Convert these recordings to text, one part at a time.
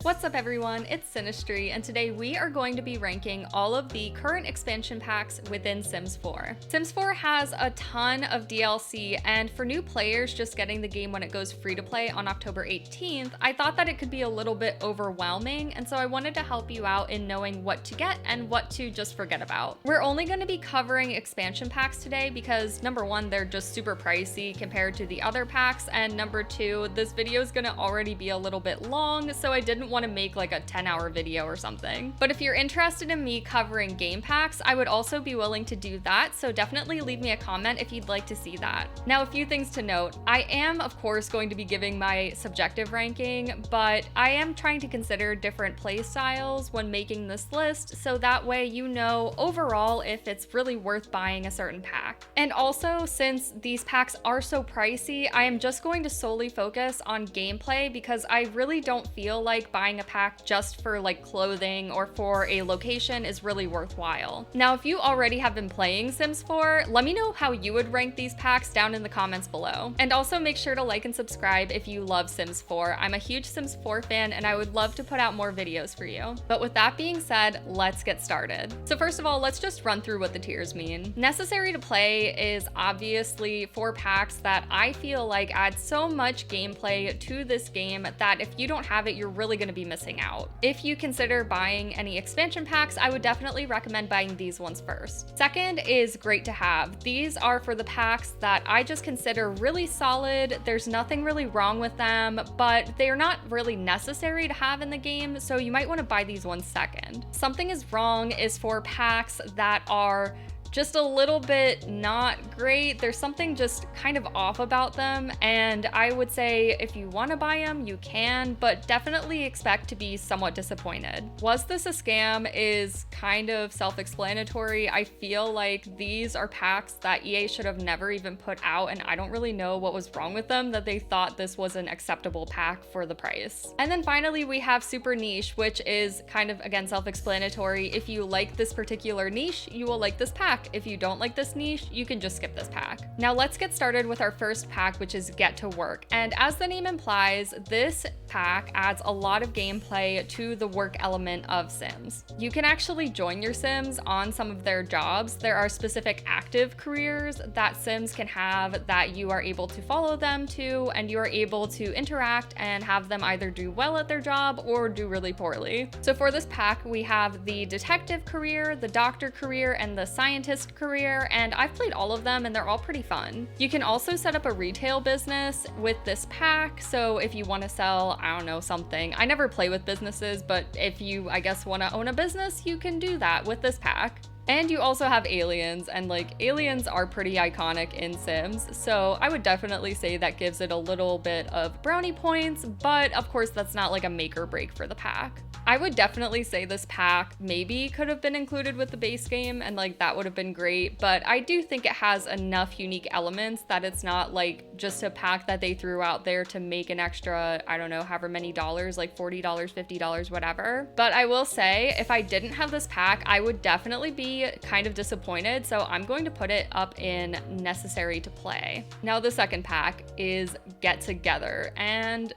What's up everyone, it's Sinistry, and today we are going to be ranking all of the current expansion packs within Sims 4. Sims 4 has a ton of DLC, and for new players just getting the game when it goes free to play on October 18th, I thought that it could be a little bit overwhelming, and so I wanted to help you out in knowing what to get and what to just forget about. We're only going to be covering expansion packs today because number one, they're just super pricey compared to the other packs, and number two, this video is going to already be a little bit long, so I didn't want to make like a 10-hour video or something. But if you're interested in me covering game packs, I would also be willing to do that, so definitely leave me a comment if you'd like to see that. Now, a few things to note. I am, of course, going to be giving my subjective ranking, but I am trying to consider different play styles when making this list, so that way you know overall if it's really worth buying a certain pack. And also, since these packs are so pricey, I am just going to solely focus on gameplay because I really don't feel like buying a pack just for like clothing or for a location is really worthwhile. Now, if you already have been playing Sims 4, let me know how you would rank these packs down in the comments below. And also make sure to like and subscribe if you love Sims 4. I'm a huge Sims 4 fan and I would love to put out more videos for you. But with that being said, let's get started. So first of all, let's just run through what the tiers mean. Necessary to play is obviously 4 packs that I feel like add so much gameplay to this game that if you don't have it, you're really going to be missing out. If you consider buying any expansion packs, I would definitely recommend buying these ones first. Second is great to have. These are for the packs that I just consider really solid. There's nothing really wrong with them, but they're not really necessary to have in the game, so you might want to buy these ones second. Something is wrong is for packs that are just a little bit not great. There's something just kind of off about them, and I would say if you want to buy them, you can, but definitely expect to be somewhat disappointed. Was this a scam is kind of self-explanatory. I feel like these are packs that EA should have never even put out, and I don't really know what was wrong with them that they thought this was an acceptable pack for the price. And then finally, we have super niche, which is kind of, again, self-explanatory. If you like this particular niche, you will like this pack. If you don't like this niche, you can just skip this pack. Now let's get started with our first pack, which is Get to Work. And as the name implies, this pack adds a lot of gameplay to the work element of Sims. You can actually join your Sims on some of their jobs. There are specific active careers that Sims can have that you are able to follow them to, and you are able to interact and have them either do well at their job or do really poorly. So for this pack, we have the detective career, the doctor career, and the scientist career, and I've played all of them and they're all pretty fun. You can also set up a retail business with this pack, so if you want to sell, I don't know, something. I never play with businesses, but if you, I guess, want to own a business, you can do that with this pack. And you also have aliens, and like aliens are pretty iconic in Sims, so I would definitely say that gives it a little bit of brownie points, but of course that's not like a make or break for the pack. I would definitely say this pack maybe could have been included with the base game, and like that would have been great, but I do think it has enough unique elements that it's not like just a pack that they threw out there to make an extra, I don't know, however many dollars, like $40, $50, whatever. But I will say, if I didn't have this pack, I would definitely be kind of disappointed, so I'm going to put it up in necessary to play. Now the second pack is Get Together, and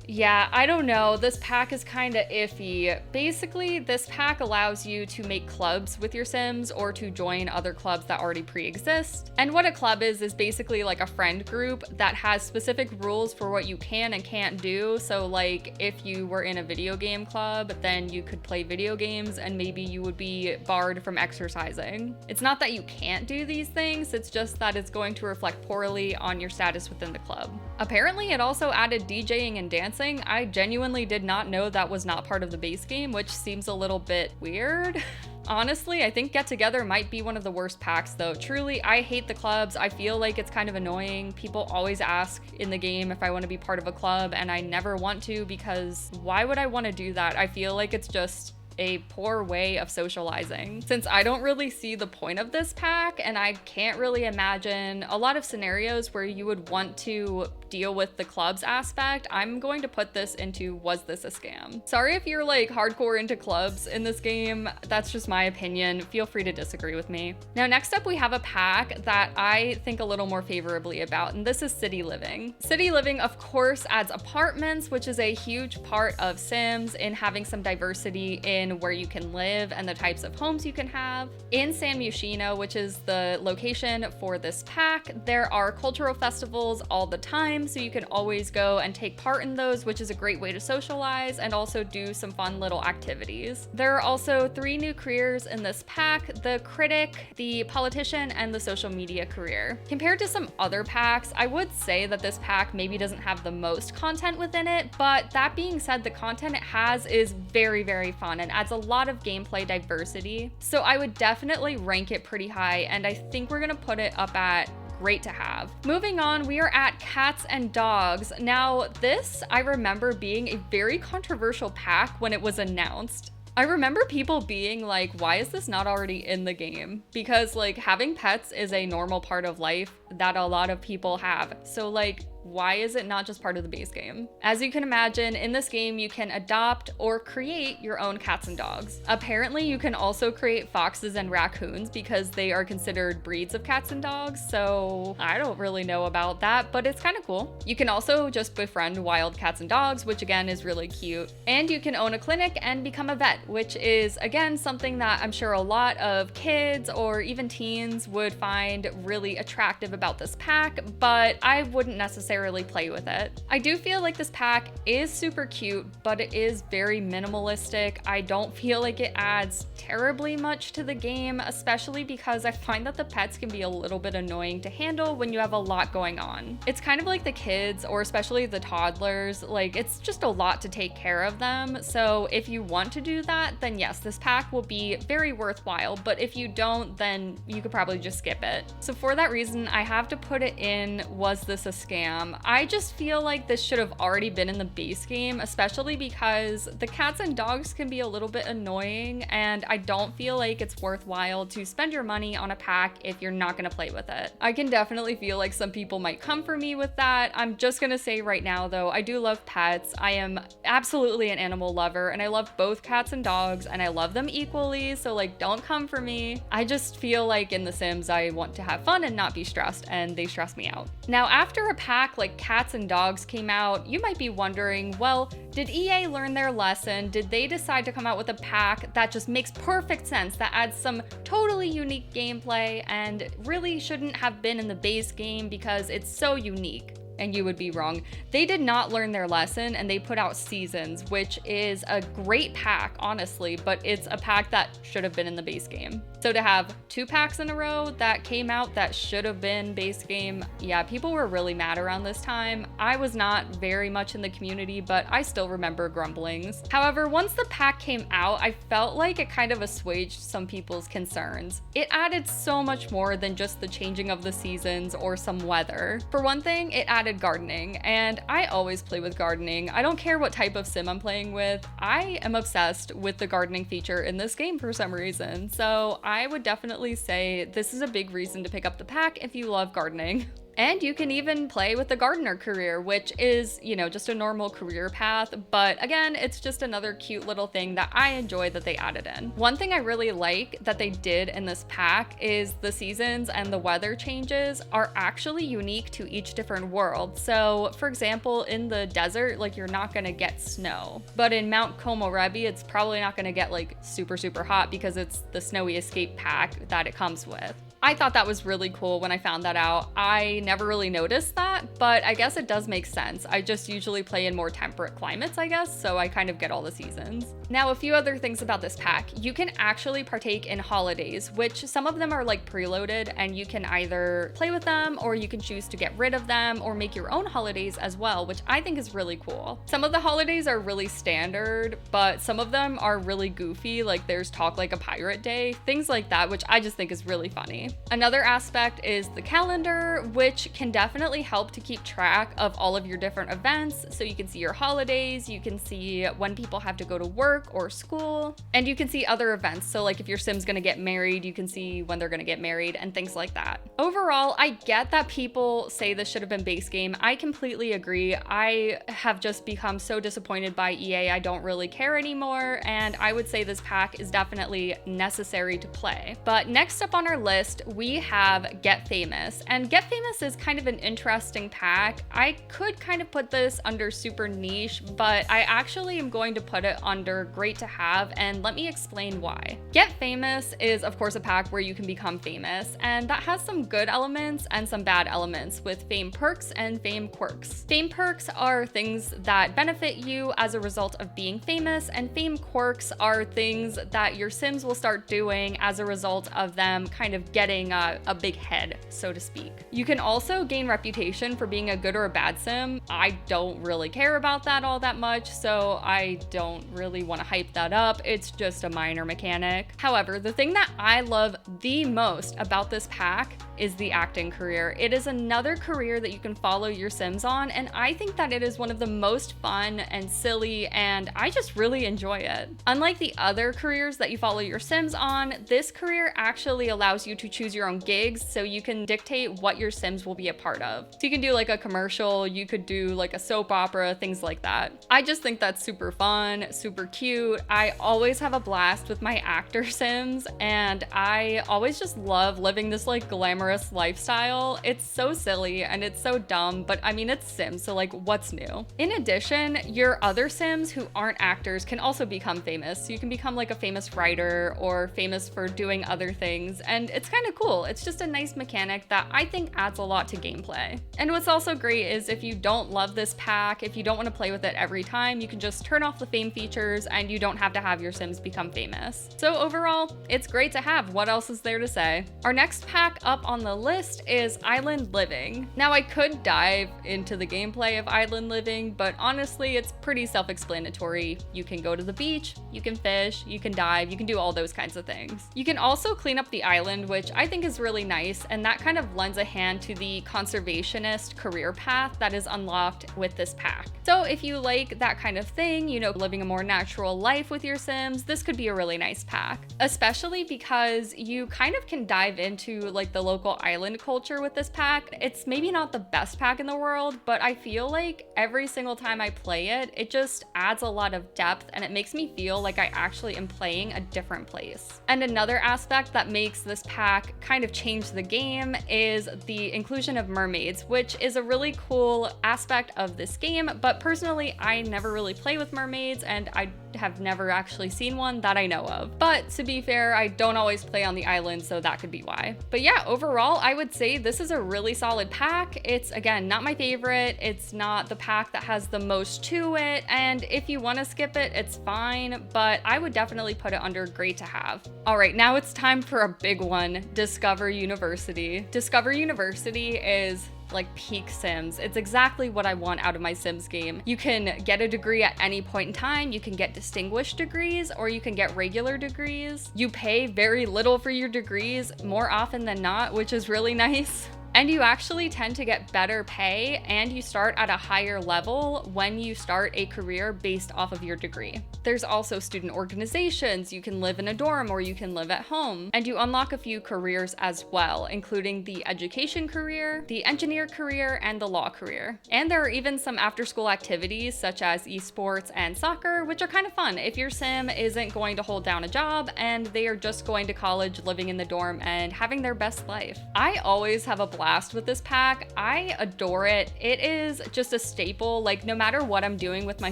yeah, I don't know. This pack is kind of iffy. Basically, this pack allows you to make clubs with your Sims or to join other clubs that already pre-exist. And what a club is basically like a friend group that has specific rules for what you can and can't do. So like if you were in a video game club, then you could play video games and maybe you would be barred from exercising. It's not that you can't do these things, it's just that it's going to reflect poorly on your status within the club. Apparently, it also added DJing and dancing. I genuinely did not know that was not part of the base game, which seems a little bit weird. Honestly, I think Get Together might be one of the worst packs though. Truly, I hate the clubs. I feel like it's kind of annoying. People always ask in the game if I want to be part of a club, and I never want to because why would I want to do that? I feel like it's just a poor way of socializing. Since I don't really see the point of this pack, and I can't really imagine a lot of scenarios where you would want to deal with the clubs aspect, I'm going to put this into was this a scam? Sorry if you're like hardcore into clubs in this game, that's just my opinion. Feel free to disagree with me. Now, next up we have a pack that I think a little more favorably about, and this is City Living. City Living, of course, adds apartments, which is a huge part of Sims in having some diversity in where you can live and the types of homes you can have. In San Myshuno, which is the location for this pack, there are cultural festivals all the time, so you can always go and take part in those, which is a great way to socialize and also do some fun little activities. There are also 3 new careers in this pack: the critic, the politician, and the social media career. Compared to some other packs, I would say that this pack maybe doesn't have the most content within it, but that being said, the content it has is very, very fun and adds a lot of gameplay diversity. So I would definitely rank it pretty high, and I think we're gonna put it up at great to have. Moving on, we are at Cats and Dogs. Now, this I remember being a very controversial pack when it was announced. I remember people being like, why is this not already in the game? Because like having pets is a normal part of life that a lot of people have. So like, why is it not just part of the base game? As you can imagine, in this game, you can adopt or create your own cats and dogs. Apparently, you can also create foxes and raccoons because they are considered breeds of cats and dogs. So I don't really know about that, but it's kind of cool. You can also just befriend wild cats and dogs, which again is really cute. And you can own a clinic and become a vet, which is again something that I'm sure a lot of kids or even teens would find really attractive about this pack, but I wouldn't necessarily play with it. I do feel like this pack is super cute, but it is very minimalistic. I don't feel like it adds terribly much to the game, especially because I find that the pets can be a little bit annoying to handle when you have a lot going on. It's kind of like the kids, or especially the toddlers, like it's just a lot to take care of them. So if you want to do that, then yes, this pack will be very worthwhile, but if you don't, then you could probably just skip it. So for that reason, I have to put it in was this a scam? I just feel like this should have already been in the base game, especially because the cats and dogs can be a little bit annoying, and I don't feel like it's worthwhile to spend your money on a pack if you're not going to play with it. I can definitely feel like some people might come for me with that. I'm just going to say right now though, I do love pets. I am absolutely an animal lover, and I love both cats and dogs, and I love them equally, so like don't come for me. I just feel like in The Sims I want to have fun and not be stressed, and they stress me out. Now, after a pack like Cats and Dogs came out, you might be wondering, well, did EA learn their lesson? Did they decide to come out with a pack that just makes perfect sense, that adds some totally unique gameplay and really shouldn't have been in the base game because it's so unique? And you would be wrong. They did not learn their lesson, and they put out Seasons, which is a great pack, honestly, but it's a pack that should have been in the base game. So to have 2 packs in a row that came out that should have been base game, yeah, people were really mad around this time. I was not very much in the community, but I still remember grumblings. However, once the pack came out, I felt like it kind of assuaged some people's concerns. It added so much more than just the changing of the seasons or some weather. For one thing, it added gardening, and I always play with gardening. I don't care what type of sim I'm playing with. I am obsessed with the gardening feature in this game for some reason, so I would definitely say this is a big reason to pick up the pack if you love gardening. And you can even play with the gardener career, which is, you know, just a normal career path. But again, it's just another cute little thing that I enjoy that they added in. One thing I really like that they did in this pack is the seasons and the weather changes are actually unique to each different world. So for example, in the desert, like you're not gonna get snow. But in Mount Komorebi, it's probably not gonna get like super, super hot because it's the snowy escape pack that it comes with. I thought that was really cool when I found that out. I never really noticed that, but I guess it does make sense. I just usually play in more temperate climates, I guess, so I kind of get all the seasons. Now, a few other things about this pack. You can actually partake in holidays, which some of them are like preloaded, and you can either play with them or you can choose to get rid of them or make your own holidays as well, which I think is really cool. Some of the holidays are really standard, but some of them are really goofy, like there's Talk Like a Pirate Day, things like that, which I just think is really funny. Another aspect is the calendar, which can definitely help to keep track of all of your different events. So you can see your holidays, you can see when people have to go to work or school, and you can see other events. So like if your Sim's gonna get married, you can see when they're gonna get married and things like that. Overall, I get that people say this should have been base game. I completely agree. I have just become so disappointed by EA, I don't really care anymore, and I would say this pack is definitely necessary to play. But next up on our list, we have Get Famous. And Get Famous is kind of an interesting pack. I could kind of put this under super niche, but I actually am going to put it under great to have, and let me explain why. Get Famous is of course a pack where you can become famous, and that has some good elements and some bad elements with fame perks and fame quirks. Fame perks are things that benefit you as a result of being famous, and fame quirks are things that your Sims will start doing as a result of them kind of getting a big head, so to speak. You can also gain reputation for being a good or a bad Sim. I don't really care about that all that much, so I don't really want to hype that up. It's just a minor mechanic. However, the thing that I love the most about this pack is the acting career. It is another career that you can follow your Sims on, and I think that it is one of the most fun and silly, and I just really enjoy it. Unlike the other careers that you follow your Sims on, this career actually allows you to choose your own gigs, so you can dictate what your Sims will be a part of. So you can do like a commercial, you could do like a soap opera, things like that. I just think that's super fun, super cute. I always have a blast with my actor Sims, and I always just love living this like glamorous lifestyle. It's so silly and it's so dumb, but I mean, it's Sims, so like what's new? In addition, your other Sims who aren't actors can also become famous. So you can become like a famous writer or famous for doing other things, and it's kind of cool. It's just a nice mechanic that I think adds a lot to gameplay. And what's also great is if you don't love this pack, if you don't want to play with it every time, you can just turn off the fame features and you don't have to have your Sims become famous. So overall, it's great to have. What else is there to say? Our next pack up on the list is Island Living. Now I could dive into the gameplay of Island Living, but honestly, it's pretty self-explanatory. You can go to the beach, you can fish, you can dive, you can do all those kinds of things. You can also clean up the island, which I think is really nice, and that kind of lends a hand to the conservationist career path that is unlocked with this pack. So if you like that kind of thing, you know, living a more natural life with your Sims, this could be a really nice pack, especially because you kind of can dive into like the local island culture with this pack. It's maybe not the best pack in the world, but I feel like every single time I play it, it just adds a lot of depth and it makes me feel like I actually am playing a different place. And another aspect that makes this pack kind of change the game is the inclusion of mermaids, which is a really cool aspect of this game, but personally, I never really play with mermaids and I have never actually seen one that I know of. But to be fair, I don't always play on the island, so that could be why. But yeah, overall, I would say this is a really solid pack. It's, again, not my favorite. It's not the pack that has the most to it, and if you want to skip it, it's fine, but I would definitely put it under great to have. All right, now it's time for a big one, Discover University. Discover University is like peak Sims. It's exactly what I want out of my Sims game. You can get a degree at any point in time. You can get distinguished degrees or you can get regular degrees. You pay very little for your degrees more often than not, which is really nice. And you actually tend to get better pay and you start at a higher level when you start a career based off of your degree. There's also student organizations. You can live in a dorm or you can live at home. And you unlock a few careers as well, including the education career, the engineer career, and the law career. And there are even some after-school activities such as esports and soccer, which are kind of fun if your Sim isn't going to hold down a job and they are just going to college, living in the dorm, and having their best life. I always have a blast with this pack. I adore it. It is just a staple. Like, no matter what I'm doing with my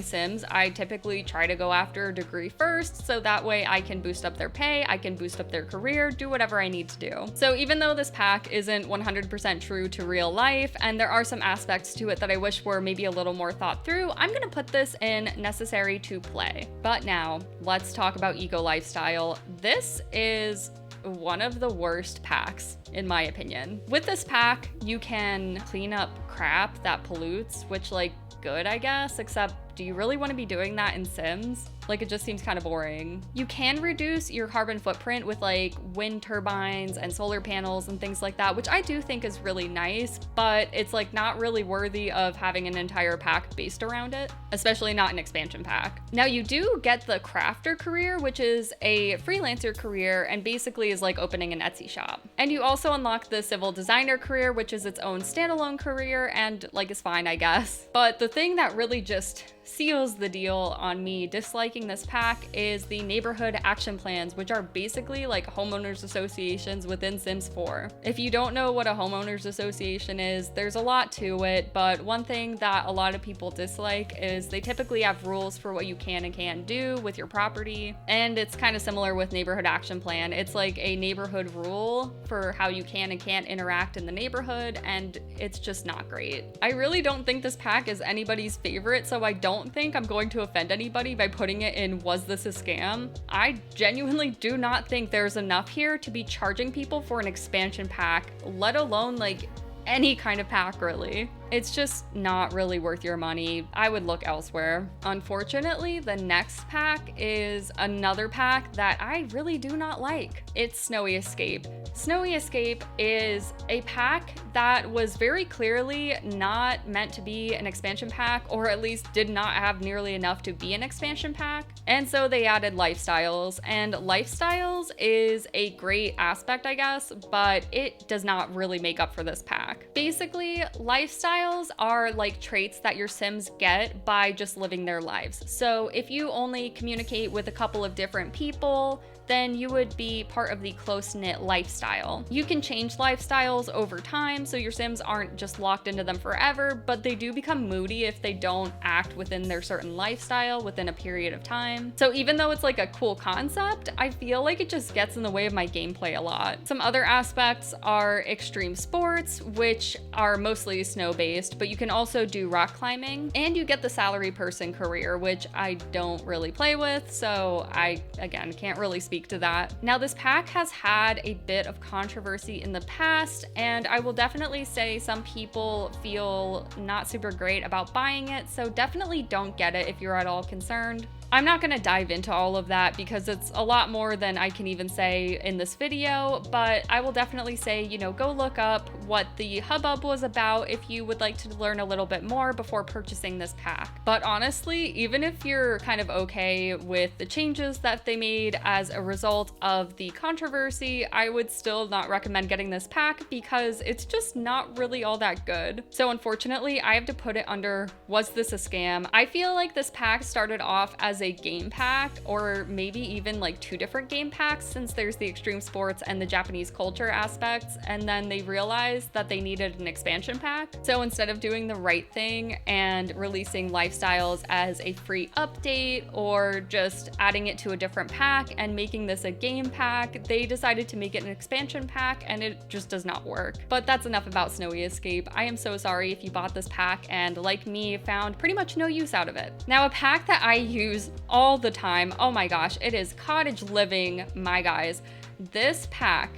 Sims, I typically try to go after a degree first, so that way I can boost up their pay, I can boost up their career, do whatever I need to do. So even though this pack isn't 100% true to real life, and there are some aspects to it that I wish were maybe a little more thought through, I'm gonna put this in necessary to play. But now, let's talk about Eco Lifestyle. This is one of the worst packs, in my opinion. With this pack, you can clean up crap that pollutes, which, like, good, I guess, except do you really want to be doing that in Sims? Like, it just seems kind of boring. You can reduce your carbon footprint with like wind turbines and solar panels and things like that, which I do think is really nice, but it's like not really worthy of having an entire pack based around it, especially not an expansion pack. Now you do get the crafter career, which is a freelancer career and basically is like opening an Etsy shop. And you also unlock the civil designer career, which is its own standalone career and like is fine, I guess. But the thing that really just seals the deal on me disliking this pack is the neighborhood action plans, which are basically like homeowners associations within Sims 4. If you don't know what a homeowners association is, there's a lot to it, but one thing that a lot of people dislike is they typically have rules for what you can and can't do with your property. And it's kind of similar with neighborhood action plan. It's like a neighborhood rule for how you can and can't interact in the neighborhood, and it's just not great. I really don't think this pack is anybody's favorite, so I don't think I'm going to offend anybody by putting it in was this a scam. I genuinely do not think there's enough here to be charging people for an expansion pack, let alone like any kind of pack really. It's just not really worth your money. I would look elsewhere. Unfortunately, the next pack is another pack that I really do not like. It's Snowy Escape. Snowy Escape is a pack that was very clearly not meant to be an expansion pack, or at least did not have nearly enough to be an expansion pack. And so they added lifestyles, and lifestyles is a great aspect, I guess, but it does not really make up for this pack. Basically, lifestyles are like traits that your Sims get by just living their lives. So if you only communicate with a couple of different people, then you would be part of the close-knit lifestyle. You can change lifestyles over time, so your Sims aren't just locked into them forever, but they do become moody if they don't act within their certain lifestyle within a period of time. So even though it's like a cool concept, I feel like it just gets in the way of my gameplay a lot. Some other aspects are extreme sports, which are mostly snow-based, but you can also do rock climbing, and you get the salary person career, which I don't really play with, so I, again, can't really speak to that. Now, this pack has had a bit of controversy in the past, and I will definitely say some people feel not super great about buying it, so definitely don't get it if you're at all concerned. I'm not gonna dive into all of that because it's a lot more than I can even say in this video, but I will definitely say, you know, go look up what the hubbub was about if you would like to learn a little bit more before purchasing this pack. But honestly, even if you're kind of okay with the changes that they made as a result of the controversy, I would still not recommend getting this pack because it's just not really all that good. So unfortunately, I have to put it under, was this a scam? I feel like this pack started off as a game pack, or maybe even like two different game packs, since there's the extreme sports and the Japanese culture aspects, and then they realized that they needed an expansion pack. So instead of doing the right thing and releasing lifestyles as a free update or just adding it to a different pack and making this a game pack, they decided to make it an expansion pack, and it just does not work. But that's enough about Snowy Escape. I am so sorry if you bought this pack and, like me, found pretty much no use out of it. Now, a pack that I use all the time, oh my gosh, it is Cottage Living, my guys. This pack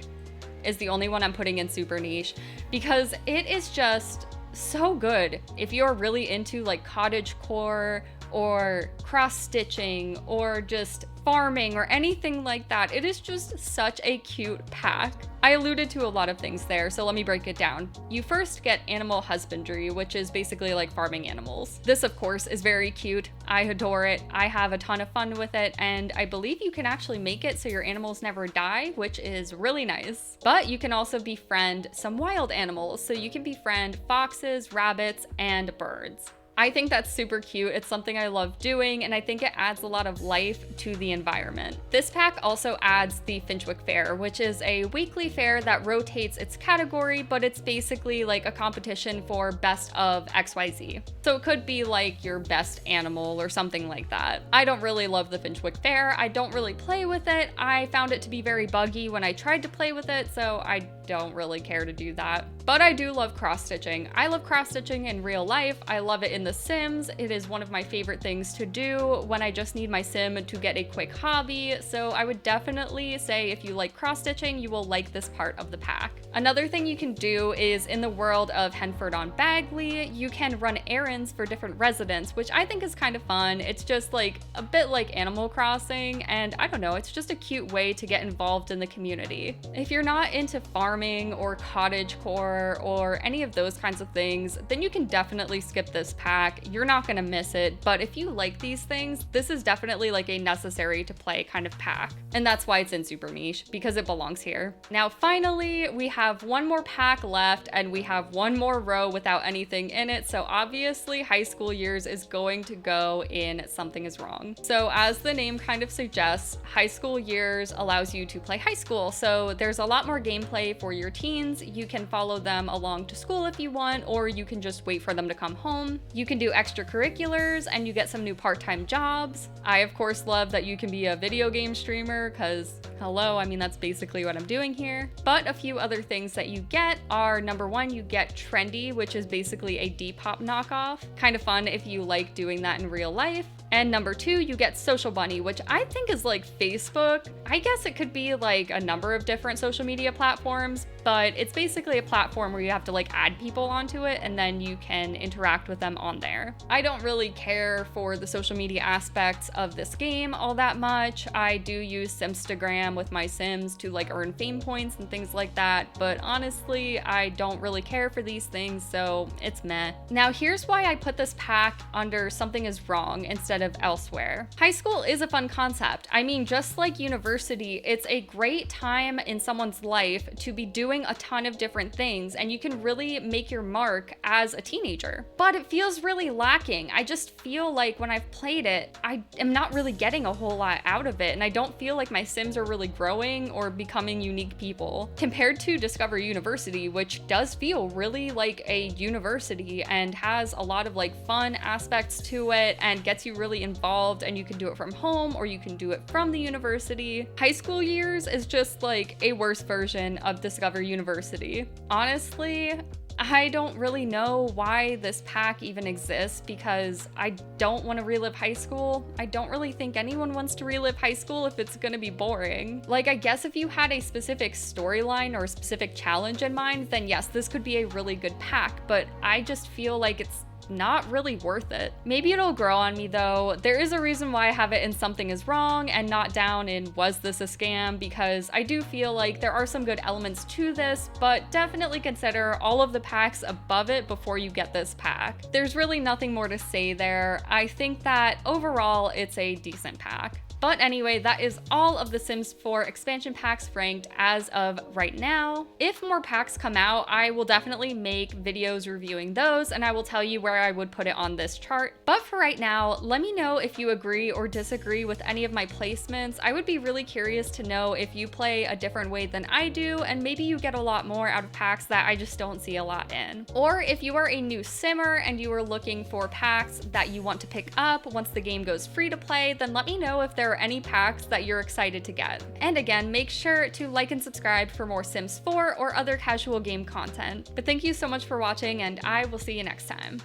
is the only one I'm putting in super niche because it is just so good. If you're really into like cottage core or cross stitching or just farming or anything like that, it is just such a cute pack. I alluded to a lot of things there, so let me break it down. You first get animal husbandry, which is basically like farming animals. This, of course, is very cute. I adore it. I have a ton of fun with it, and I believe you can actually make it so your animals never die, which is really nice. But you can also befriend some wild animals, so you can befriend foxes, rabbits, and birds. I think that's super cute. It's something I love doing, and I think it adds a lot of life to the environment. This pack also adds the Finchwick Fair, which is a weekly fair that rotates its category, but it's basically like a competition for best of XYZ. So it could be like your best animal or something like that. I don't really love the Finchwick Fair. I don't really play with it. I found it to be very buggy when I tried to play with it, so I don't really care to do that. But I do love cross-stitching. I love cross-stitching in real life. I love it in The Sims. It is one of my favorite things to do when I just need my sim to get a quick hobby, so I would definitely say if you like cross-stitching, you will like this part of the pack. Another thing you can do is in the world of Henford-on-Bagley, you can run errands for different residents, which I think is kind of fun. It's just like a bit like Animal Crossing, and I don't know, it's just a cute way to get involved in the community. If you're not into farming or cottagecore or any of those kinds of things, then you can definitely skip this pack. You're not gonna miss it, but if you like these things, this is definitely like a necessary to play kind of pack. And that's why it's in Super Niche, because it belongs here. Now, finally, we have one more pack left and we have one more row without anything in it. So obviously High School Years is going to go in Something Is Wrong. So as the name kind of suggests, High School Years allows you to play high school. So there's a lot more gameplay for your teens. You can follow them along to school if you want, or you can just wait for them to come home. You can do extracurriculars and you get some new part-time jobs. I of course love that you can be a video game streamer because hello, I mean that's basically what I'm doing here. But a few other things that you get are, number one, you get Trendy, which is basically a Depop knockoff. Kind of fun if you like doing that in real life. And number two, you get Social Bunny, which I think is like Facebook. I guess it could be like a number of different social media platforms, but it's basically a platform where you have to like add people onto it and then you can interact with them on there. I don't really care for the social media aspects of this game all that much. I do use Simstagram with my Sims to like earn fame points and things like that, but honestly, I don't really care for these things, so it's meh. Now here's why I put this pack under Something Is Wrong instead of elsewhere. High school is a fun concept. I mean, just like university, it's a great time in someone's life to be doing a ton of different things, and you can really make your mark as a teenager. But it feels really lacking. I just feel like when I've played it, I am not really getting a whole lot out of it, and I don't feel like my Sims are really growing or becoming unique people. Compared to Discover University, which does feel really like a university and has a lot of like fun aspects to it and gets you really involved, and you can do it from home or you can do it from the university. High School Years is just like a worse version of Discover University. Honestly, I don't really know why this pack even exists because I don't want to relive high school. I don't really think anyone wants to relive high school if it's gonna be boring. Like, I guess if you had a specific storyline or a specific challenge in mind, then yes, this could be a really good pack, but I just feel like it's not really worth it. Maybe it'll grow on me though. There is a reason why I have it in Something Is Wrong and not down in Was This a Scam, because I do feel like there are some good elements to this, but definitely consider all of the packs above it before you get this pack. There's really nothing more to say there. I think that overall it's a decent pack. But anyway, that is all of the Sims 4 expansion packs ranked as of right now. If more packs come out, I will definitely make videos reviewing those, and I will tell you where I would put it on this chart. But for right now, let me know if you agree or disagree with any of my placements. I would be really curious to know if you play a different way than I do, and maybe you get a lot more out of packs that I just don't see a lot in. Or if you are a new simmer and you are looking for packs that you want to pick up once the game goes free to play, then let me know if there are any packs that you're excited to get. And again, make sure to like and subscribe for more Sims 4 or other casual game content. But thank you so much for watching, and I will see you next time.